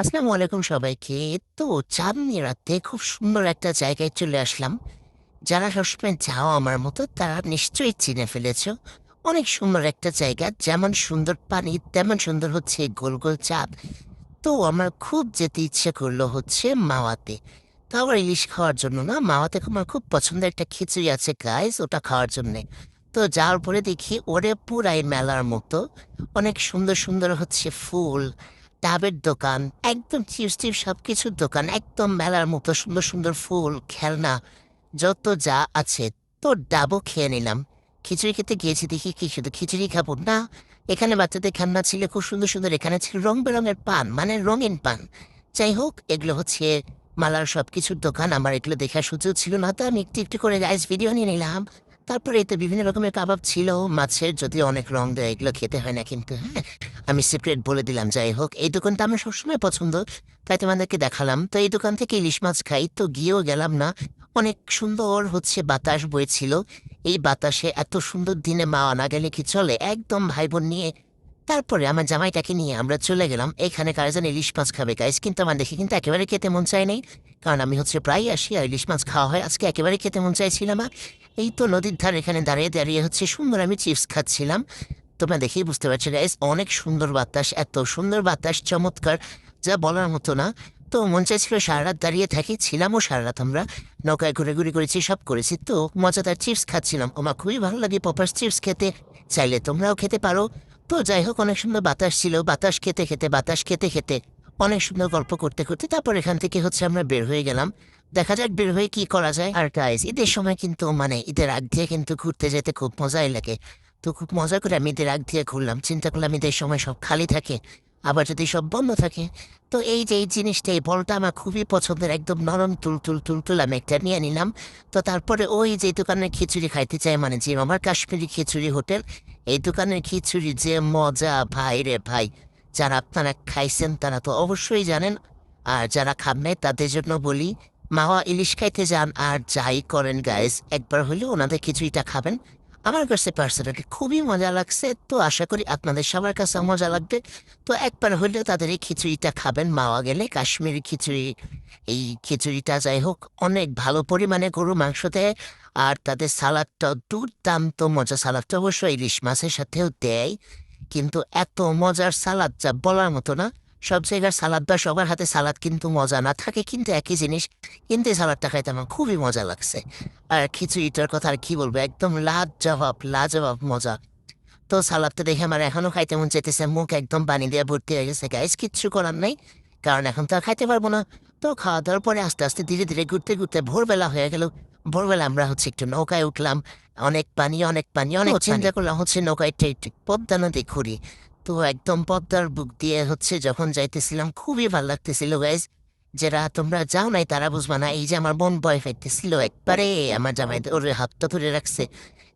আসসালামু আলাইকুম সবাইকে। তো চাঁদনি রাতে খুব সুন্দর একটা জায়গায় চলে আসলাম। যারা সবসময় যাও আমার মতো তারা নিশ্চয়ই চিনে ফেলেছ। অনেক সুন্দর একটা জায়গা। যেমন সুন্দর পানি তেমন সুন্দর হচ্ছে এই গোল, গোল চাঁদ। তো আমার খুব যেতে ইচ্ছে করলো হচ্ছে মাওয়াতে। তো আবার ইলিশ খাওয়ার জন্য না, মাওয়াতে আমার খুব পছন্দের একটা খিচুড়ি আছে গাইস, ওটা খাওয়ার জন্যে। তো যাওয়ার পরে দেখি ওরে পুরাই মেলার মতো। অনেক সুন্দর, সুন্দর হচ্ছে ফুল, ডাবের দোকান, একদম চিপস-টিপস সবকিছুর দোকান। একদম মেলার মতো সুন্দর, সুন্দর ফুল, খেলনা যত যা আছে। তো ডাবও খেয়ে নিলাম। খিচুড়ি খেতে গিয়েছি দেখি কি শুধু খিচুড়ি খাবো না, এখানে বাচ্চাদের খেলনা ছিল খুব সুন্দর, সুন্দর। এখানে ছিল রং-বেরঙের পান, মানে রঙিন পান। যাই হোক, এগুলো হচ্ছে মালার সবকিছুর দোকান। আমার এগুলো দেখার সুযোগ ছিল না, তো আমি একটু, একটু করে গাইস ভিডিও নিয়ে নিলাম। তারপরে এতে বিভিন্ন রকমের কাবাব ছিল, মাছের, যদিও অনেক রং দেয়, এগুলো খেতে হয় না কিন্তু, হ্যাঁ? আমি সিক্রেট বলে দিলাম। যাই হোক, এই দোকানটা আমার সবসময় পছন্দ, তাই তোমাদেরকে দেখালাম। তো এই দোকান থেকে ইলিশ মাছ খাই, তো গিয়েও গেলাম না। অনেক সুন্দর হচ্ছে বাতাস বইছিল। এই বাতাসে এত সুন্দর দিনে মাওয়া না গেলে কি চলে? একদম ভাই বোন নিয়ে তারপরে আমার জামাইটাকে নিয়ে আমরা চলে গেলাম। এখানে কারা যেন ইলিশ মাছ খাবে গাইস, কিন্তু আমার দেখে কিন্তু একেবারে খেতে মন চায় নাই। কারণ আমি হচ্ছে প্রায়ই আসি আর ইলিশ মাছ খাওয়া হয়, আজকে একেবারে খেতে মন চাইছিল না। এই তো নদীর ধারে এখানে দাঁড়িয়ে দাঁড়িয়ে হচ্ছে সুন্দর আমি চিপস খাচ্ছিলাম। তোমরা দেখেই বুঝতে পারছো গাইস, অনেক সুন্দর বাতাস, এত সুন্দর বাতাস, চমৎকার, যা বলার মতো না। তো মন চাইছিল সারা রাত দাঁড়িয়ে থাকি, ছিলামও সারা রাত। আমরা নৌকায় ঘুরে করেছি, সব করেছি। তো মজাদার চিপস খাচ্ছিলাম, আমার খুবই ভালো লাগে পপার্স চিপস খেতে। চাইলে তোমরাও খেতে পারো। তো যাই হোক, অনেক সুন্দর বাতাস ছিল, বাতাস খেতে খেতে বাতাস খেতে খেতে অনেক সুন্দর গল্প করতে করতে তারপর এখান থেকে হচ্ছে আমরা বের হয়ে গেলাম। দেখা যাক বের হয়ে কি করা যায়। আর গাইস, ঈদের সময় কিন্তু মানে ঈদের আগ দিয়ে কিন্তু ঘুরতে যেতে খুব মজাই লাগে। তো খুব মজা করে আমি ঈদের আগ দিয়ে ঘুরলাম, চিন্তা করলাম ঈদের সময় সব খালি থাকে, আবার যদি সব বন্ধ থাকে। তো এই যে এই জিনিসটা, এই বলটা আমার খুবই পছন্দের, একদম নরম তুল আমি একটা নিয়ে নিলাম। তো তারপরে ওই যে দোকানের খিচুড়ি খাইতে চাই, মানে যে আমার কাশ্মীরি খিচুড়ি হোটেল, এই দোকানের খিচুড়ি যে মজা ভাই রে ভাই। যারা আপনারা খাইছেন তারা তো অবশ্যই জানেন, আর যারা খান নাই তাদের জন্য বলি, মাওয়া ইলিশ খাইতে যান আর যাই করেন গাইস, একবার হলেও ওনাদের খিচুড়িটা খাবেন। আমার কাছে পার্সোনালি খুবই মজা লাগছে, তো আশা করি আপনাদের সবার কাছে মজা লাগবে। তো একবার হলেও তাদের এই খিচুড়িটা খাবেন মাওয়া গেলে, কাশ্মীরি খিচুড়ি। এই খিচুড়িটা যাই হোক অনেক ভালো পরিমাণে গরু মাংস দেয়। আর তাদের সালাদটা দুর্দান্ত মজা, সালাদটা অবশ্য ইলিশ মাছের সাথেও দেয়, কিন্তু এত মজার সালাদ যা বলার মতো না। সব জায়গার সালাদ বা সবার হাতে সালাদ কিন্তু মজা না থাকে, কিন্তু একই জিনিস। কিন্তু এই সালাদটা খাইতে আমার খুবই মজা লাগছে। আর খিচুড়িটার কথা আর কি বলবো, একদম লাজবাব লাজবাব মজা। তো সালাদটা দেখে আমার এখনো খাইতে মন চাইতেছে, মুখ একদম পানি দিয়ে ভর্তি হয়ে গেছে গাইস, কিচ্ছু করার নাই, কারণ এখন তো আর খাইতে পারবো না। তো খাওয়া দাওয়ার পরে আস্তে আস্তে ধীরে ধীরে ঘুরতে ঘুরতে ভোরবেলা হয়ে গেল। ভোরবেলা আমরা হচ্ছে একটু নৌকায় উঠলাম। অনেক পানি, অনেক পানি, অনেক চিন্তা করলাম হচ্ছে নৌকায় একটু পদ্মা নদী ঘুরি। তো একদম পদ্মার বুক দিয়ে হচ্ছে যখন যাইতেছিলাম খুবই ভালো লাগতেছিল গাইজ। যারা তোমরা যাও নাই তারা বুঝবা না, এই যে আমার বোন ভয় পাইতেছিল একবারে, আমার জামাই ওর হাতটা ধরে রাখছে,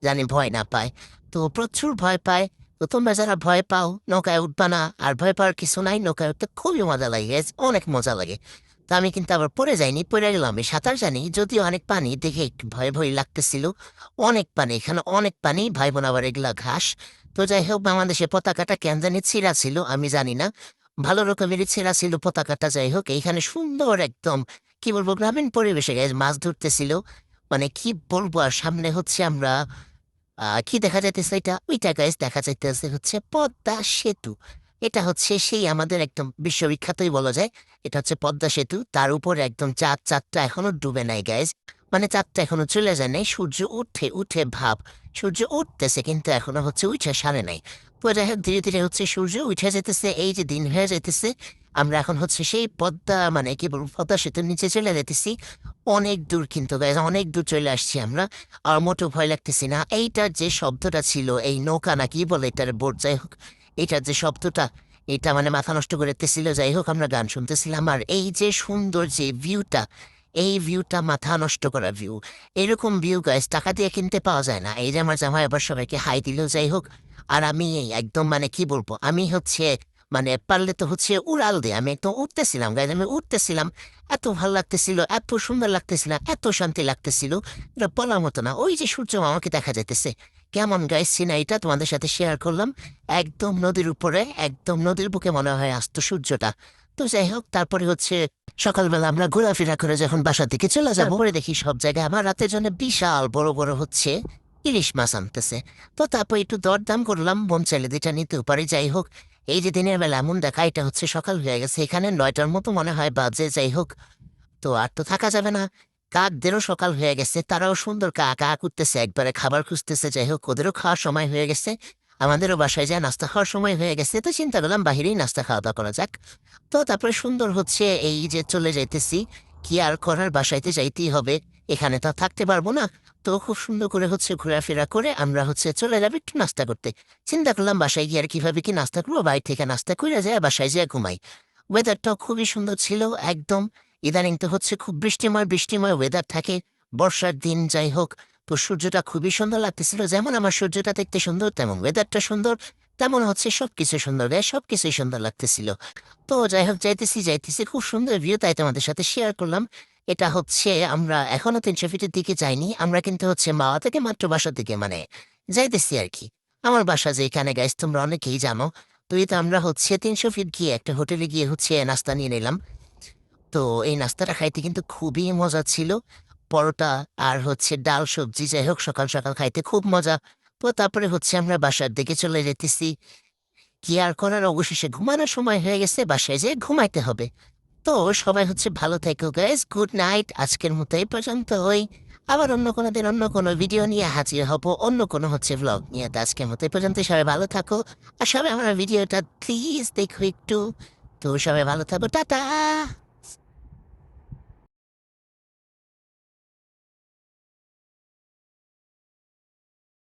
জানি ভয় না পায়। তো প্রচুর ভয় পায়। তো তোমরা যারা ভয় পাও নৌকায় উঠবা না, আর ভয় পাওয়ার কিছু নাই, নৌকায় উঠতে খুবই মজা লাগে guys, অনেক মজা লাগে। তো আমি কিন্তু আবার পড়ে যাইনি, পড়ে গেলাম, আমি সাঁতার জানি, যদিও অনেক পানি দেখে একটু ভয় ভয় লাগতেছিল। অনেক পানি, এখানে অনেক পানি ভাই বোন, আবার এগুলা ঘাস। তো যাই হোক, বাংলাদেশের পতাকাটা কেন জানি ছিঁড়া ছিল, আমি জানি না, ভালো রকমেরই ছেঁড়া ছিল পতাকাটা। যাই হোক, এইখানে সুন্দর একদম কি বলবো গ্রামীণ পরিবেশে গাইজ মাছ ধরতেছিল, মানে কি বলবো। আর সামনে হচ্ছে আমরা কি দেখা যাইতেছে, এটা ওইটা গাইজ দেখা যাইতেছে হচ্ছে পদ্মা সেতু। এটা হচ্ছে সেই আমাদের একদম বিশ্ববিখ্যাতই বলা যায়। এটা হচ্ছে পদ্মা সেতু, তার উপর একদম চাঁদটা এখনো ডুবে নাই গাইজ, মানে চাঁদটা এখনো চলে যায় নাই, সূর্য উঠে উঠে ভাব, সূর্য উঠতেছে কিন্তু এখনো হচ্ছে উঠে সারে নাই। তো যাই হোক, ধীরে ধীরে হচ্ছে সূর্য উঠে যেতেছে, এই যে দিন হয়ে যেতেছে। আমরা এখন হচ্ছে সেই পদ্মা মানে কি বলবো পদ্মা সেতুর নিচে চলে যেতেছি। অনেক দূর কিন্তু গাইজ, অনেক দূর চলে আসছি আমরা। আর মোটেও ভয় লাগতেছি না। এইটার যে শব্দটা ছিল, এই নৌকা না কি বলে এটার বোট, যাই হোক, এটার যে শব্দটা, এটা মানে মাথা নষ্ট করে দিতেছিল। যাই হোক, আমরা গান শুনতেছিলাম, আর এই যে সুন্দর যে ভিউটা, এই ভিউটা মাথা নষ্ট করা ভিউ। এরকম ভিউ গাইস টাকা দিয়ে কিনতে পাওয়া যায় না। এই যে আমার জামাই আবার সবাইকে হাই দিল, যাই হোক। আর আমি এই একদম মানে কি বলবো, আমি হচ্ছে মানে পারলে তো হচ্ছে উড়াল দিয়ে আমি একদম উঠতেছিলাম গাইজ, আমি উঠতেছিলাম। এত ভালো লাগতেছিল, এত সুন্দর লাগতেছিল, এত শান্তি লাগতেছিল, এটা বলার মতো না। ওই যে সূর্য আমাকে দেখা যাইতেছে, কেমন গাইস সিনারিটা তোমাদের সাথে শেয়ার করলাম। একদম নদীর উপরে, একদম নদীর বুকে মনে হয় আসতো সূর্যটা। তো যাই হোক, তারপরে হচ্ছে সকালবেলা আমরা ঘোরাফেরা করে যখন বাসার দিকে চলে যাবো, পরে দেখি সব জায়গায় আমার রাতের জন্য বিশাল বড় বড় হচ্ছে ইলিশ মাছ আনতেছে। তো তারপর একটু দরদাম করলাম, মন চাইলে দুইটা নিতেও পারি। যাই হোক, এই যে দিনের বেলা এমন দেখা, এটা হচ্ছে সকাল হয়ে গেছে, এখানে 9টার মতো মনে হয় বাজে। যাই হোক, তো আর তো থাকা যাবে না, কাকদেরও সকাল হয়ে গেছে, তারাও সুন্দর কা কা করতেছে, একবারে খাবার খুঁজতেছে। যাই হোক, ওদেরও খাওয়ার সময় হয়ে গেছে, আমাদেরও বাসায় যায় নাস্তা খাওয়ার সময় হয়ে গেছে। তো চিন্তা করলাম বাহিরেই নাস্তা খাওয়া দাওয়া করা যাক। তো তারপরে সুন্দর হচ্ছে এই যে চলে যাইতেছি, কি আর করার, বাসাইতে যাইতেই হবে, এখানে তো আর থাকতে পারবো না। তো খুব সুন্দর করে হচ্ছে ঘোরাফেরা করে আমরা হচ্ছে চলে যাবো একটু নাস্তা করতে। চিন্তা করলাম বাসায় গিয়ে আর কিভাবে কি নাস্তা করবো, বাইরে থেকে নাস্তা করে যায় বাসায় যেয়ে ঘুমাই। ওয়েদারটাও খুবই সুন্দর ছিল একদম। ইদানিং তো হচ্ছে খুব বৃষ্টিময় বৃষ্টিময় ওয়েদার থাকে, বর্ষার দিন। যাই হোক, তো সূর্যটা খুবই সুন্দর লাগতেছিল, যেমন আমার সূর্যটা দেখতে সুন্দর তেমন ওয়েদারটা সুন্দর, তেমন হচ্ছে সবকিছু সুন্দর, সবকিছুই সুন্দর লাগতেছিল। তো যাই হোক, যাইতেছি যাইতেছি, খুব সুন্দর ভিউ, তাই তোমাদের সাথে শেয়ার করলাম। এটা হচ্ছে আমরা এখনো 300 ফিটের দিকে যাইনি, আমরা কিন্তু হচ্ছে মাওয়া থেকে মাত্র বাসার দিকে মানে যাইতেছি আর কি। আমার বাসা যে এখানে, গাইস তোমরা অনেকেই জানো। তো এই তো আমরা হচ্ছে 300 ফিট গিয়ে একটা হোটেলে গিয়ে হচ্ছে নাস্তা নিয়ে নিলাম। তো এই নাস্তাটা খাইতে কিন্তু খুবই মজা ছিল, পরোটা আর হচ্ছে ডাল সবজি। যাই হোক, সকাল সকাল খাইতে খুব মজা। তো তারপরে হচ্ছে আমরা বাসার দিকে চলে যেতেছি, কি আর করার, অবশেষে ঘুমানোর সময় হয়ে গেছে, বাসায় যেয়ে ঘুমাইতে হবে। তো সবাই হচ্ছে ভালো থেকো গাইস, গুড নাইট, আজকের মতো এই পর্যন্তই। আবার অন্য কোনো দিন অন্য কোনো ভিডিও নিয়ে হাজির হব, অন্য কোনো হচ্ছে ব্লগ নিয়ে। তো আজকের মতো এই পর্যন্ত, সবাই ভালো থাকো, আর সবাই আমার ভিডিওটা প্লিজ দেখো একটু। তো সবাই ভালো থাকো, টাটা।